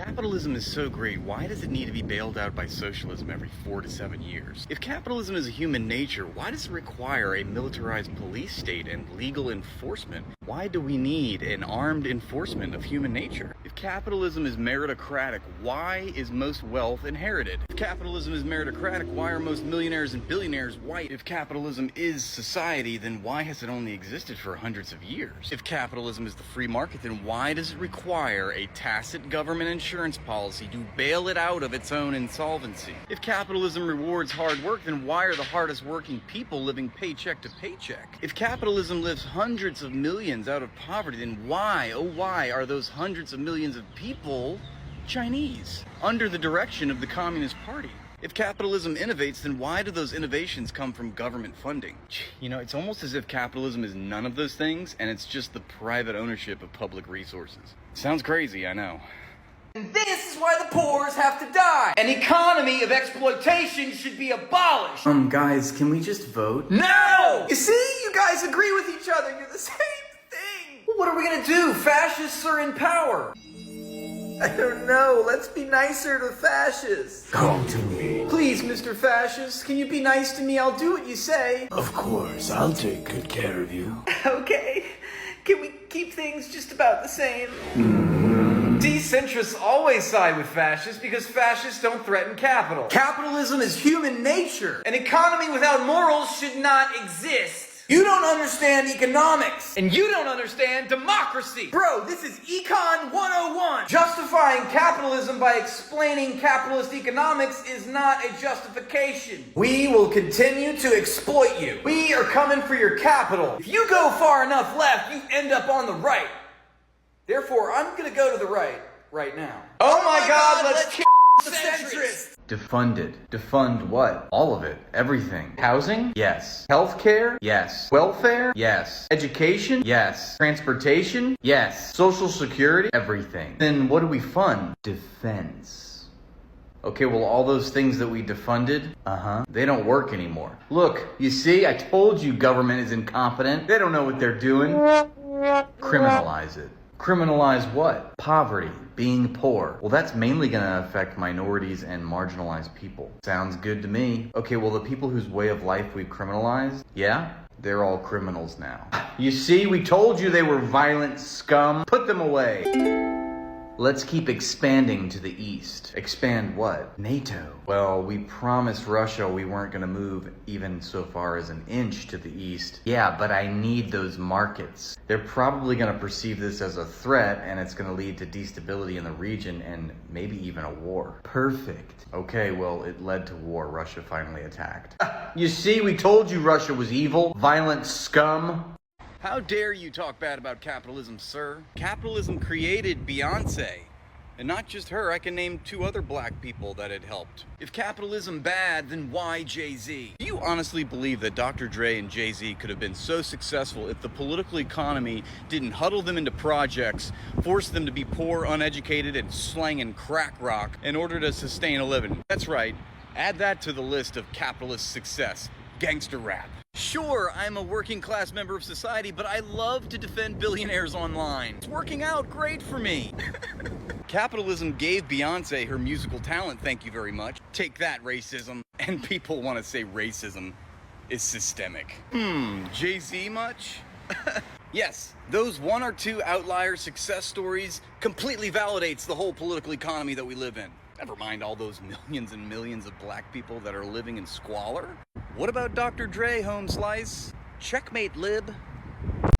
capitalism is so great, why does it need to be bailed out by socialism every 4 to 7 years? If capitalism is a human nature, why does it require a militarized police state and legal enforcement? Why do we need an armed enforcement of human nature? If capitalism is meritocratic, why is most wealth inherited? If capitalism is meritocratic, why are most millionaires and billionaires white? If capitalism is society, then why has it only existed for hundreds of years? If capitalism is the free market, then why does it require a tacit government insurance policy to bail it out of its own insolvency? If capitalism rewards hard work, then why are the hardest working people living paycheck to paycheck? If capitalism lifts hundreds of millions out of poverty, then why, oh why, are those hundreds of millions of people Chinese, under the direction of the Communist Party? If capitalism innovates, then why do those innovations come from government funding? You know, it's almost as if capitalism is none of those things, and it's just the private ownership of public resources. Sounds crazy, I know. And this is why the poor have to die. An economy of exploitation should be abolished. Guys, can we just vote? No! You see? You guys agree with each other. You're the same thing. Well, what are we gonna do? Fascists are in power. I don't know. Let's be nicer to fascists. Come to me. Please, Mr. Fascist, can you be nice to me? I'll do what you say. Of course, I'll take good care of you. Okay. Can we keep things just about the same? Decentrists always side with fascists because fascists don't threaten capital. Capitalism is human nature. An economy without morals should not exist. You don't understand economics. And you don't understand democracy. Bro, this is Econ 101. Justifying capitalism by explaining capitalist economics is not a justification. We will continue to exploit you. We are coming for your capital. If you go far enough left, you end up on the right. Therefore, I'm gonna go to the right now. Oh my God, let's kill the centrists. Defund it. Defund what? All of it. Everything. Housing? Yes. Healthcare? Yes. Welfare? Yes. Education? Yes. Transportation? Yes. Social security? Everything. Then what do we fund? Defense. Okay, well, all those things that we defunded, they don't work anymore. Look, you see, I told you government is incompetent. They don't know what they're doing. Criminalize it. Criminalize what? Poverty, being poor. Well, that's mainly gonna affect minorities and marginalized people. Sounds good to me. Okay, well, the people whose way of life we've criminalized, yeah, they're all criminals now. You see, we told you they were violent scum. Put them away. Let's keep expanding to the east. Expand what? NATO. Well, we promised Russia we weren't gonna move even so far as an inch to the east. Yeah, but I need those markets. They're probably gonna perceive this as a threat, and it's gonna lead to destability in the region and maybe even a war. Perfect. Okay, well, it led to war. Russia finally attacked. You see, we told you Russia was evil, violent scum. How dare you talk bad about capitalism, sir? Capitalism created Beyonce. And not just her, I can name 2 other black people that it helped. If capitalism bad, then why Jay-Z? Do you honestly believe that Dr. Dre and Jay-Z could have been so successful if the political economy didn't huddle them into projects, force them to be poor, uneducated, and slanging crack rock in order to sustain a living? That's right, add that to the list of capitalist success. Gangster rap. Sure, I'm a working class member of society, but I love to defend billionaires online. It's working out great for me. Capitalism gave Beyonce her musical talent, thank you very much. Take that, racism. And people want to say racism is systemic. Jay-Z much? Yes, those 1 or 2 outlier success stories completely validates the whole political economy that we live in. Never mind all those millions and millions of black people that are living in squalor. What about Dr. Dre, home slice? Checkmate, lib.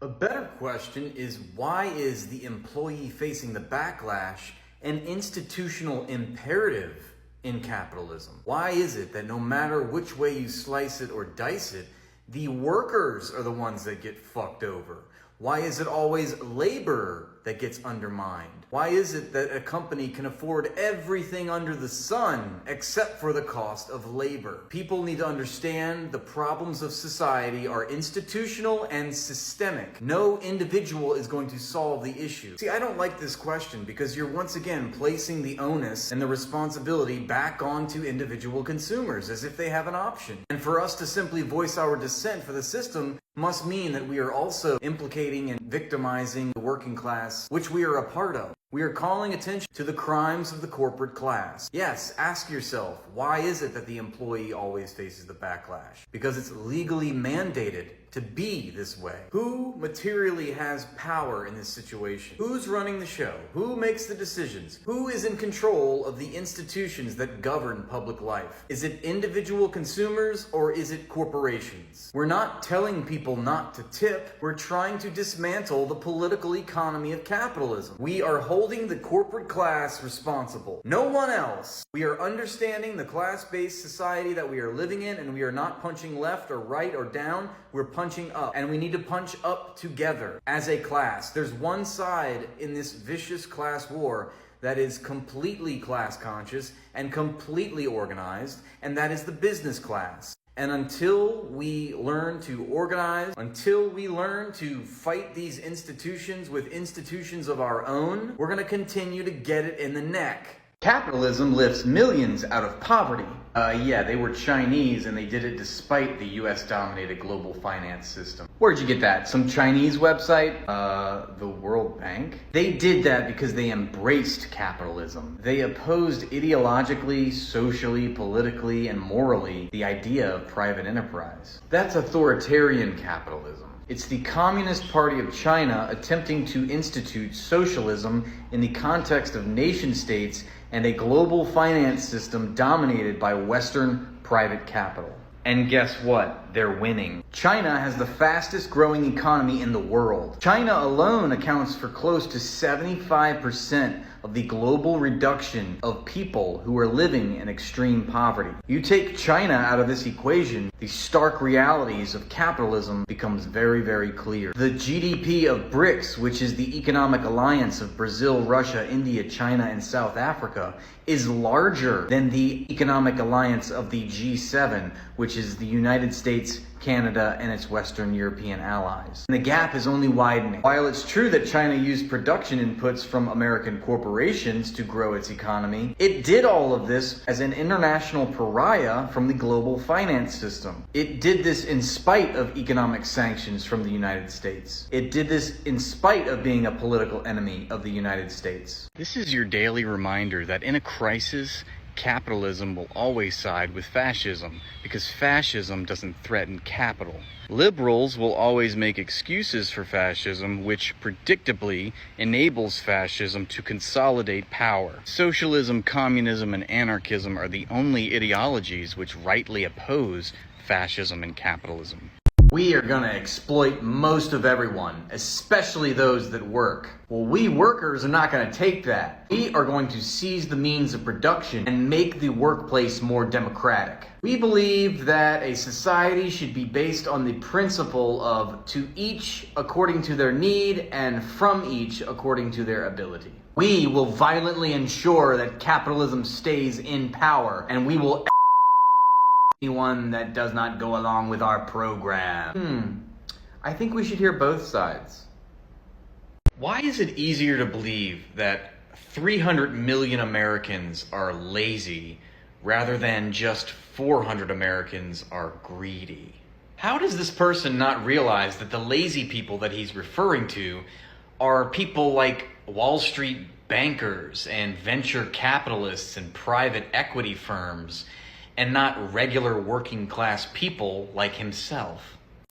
A better question is, why is the employee facing the backlash an institutional imperative in capitalism? Why is it that no matter which way you slice it or dice it, the workers are the ones that get fucked over? Why is it always labor that gets undermined? Why is it that a company can afford everything under the sun except for the cost of labor? People need to understand the problems of society are institutional and systemic. No individual is going to solve the issue. See, I don't like this question because you're once again placing the onus and the responsibility back onto individual consumers as if they have an option. And for us to simply voice our dissent for the system must mean that we are also implicating and victimizing the working class, which we are a part of. We are calling attention to the crimes of the corporate class. Yes, ask yourself, why is it that the employee always faces the backlash? Because it's legally mandated to be this way. Who materially has power in this situation? Who's running the show? Who makes the decisions? Who is in control of the institutions that govern public life? Is it individual consumers or is it corporations? We're not telling people not to tip. We're trying to dismantle the political economy of capitalism. We are holding the corporate class responsible. No one else. We are understanding the class-based society that we are living in, and we are not punching left or right or down. We're punching up, and we need to punch up together as a class. There's one side in this vicious class war that is completely class conscious and completely organized, and that is the business class. And until we learn to organize, until we learn to fight these institutions with institutions of our own, we're going to continue to get it in the neck. Capitalism lifts millions out of poverty. Yeah, they were Chinese and they did it despite the US-dominated global finance system. Where'd you get that? Some Chinese website? The World Bank? They did that because they embraced capitalism. They opposed ideologically, socially, politically, and morally the idea of private enterprise. That's authoritarian capitalism. It's the Communist Party of China attempting to institute socialism in the context of nation states and a global finance system dominated by Western private capital. And guess what? They're winning. China has the fastest growing economy in the world. China alone accounts for close to 75% of the global reduction of people who are living in extreme poverty. You take China out of this equation, the stark realities of capitalism becomes very, very clear. The GDP of BRICS, which is the economic alliance of Brazil, Russia, India, China, and South Africa, is larger than the economic alliance of the G7, which is the United States, Canada, and its Western European allies. And the gap is only widening. While it's true that China used production inputs from American corporations to grow its economy, it did all of this as an international pariah from the global finance system. It did this in spite of economic sanctions from the United States. It did this in spite of being a political enemy of the United States. This is your daily reminder that in a crisis, capitalism will always side with fascism because fascism doesn't threaten capital. Liberals will always make excuses for fascism, which predictably enables fascism to consolidate power. Socialism, communism, and anarchism are the only ideologies which rightly oppose fascism and capitalism. We are gonna exploit most of everyone, especially those that work. Well, we workers are not gonna take that. We are going to seize the means of production and make the workplace more democratic. We believe that a society should be based on the principle of to each according to their need and from each according to their ability. We will violently ensure that capitalism stays in power, and we will anyone that does not go along with our program. I think we should hear both sides. Why is it easier to believe that 300 million Americans are lazy rather than just 400 Americans are greedy? How does this person not realize that the lazy people that he's referring to are people like Wall Street bankers and venture capitalists and private equity firms, and not regular working class people like himself?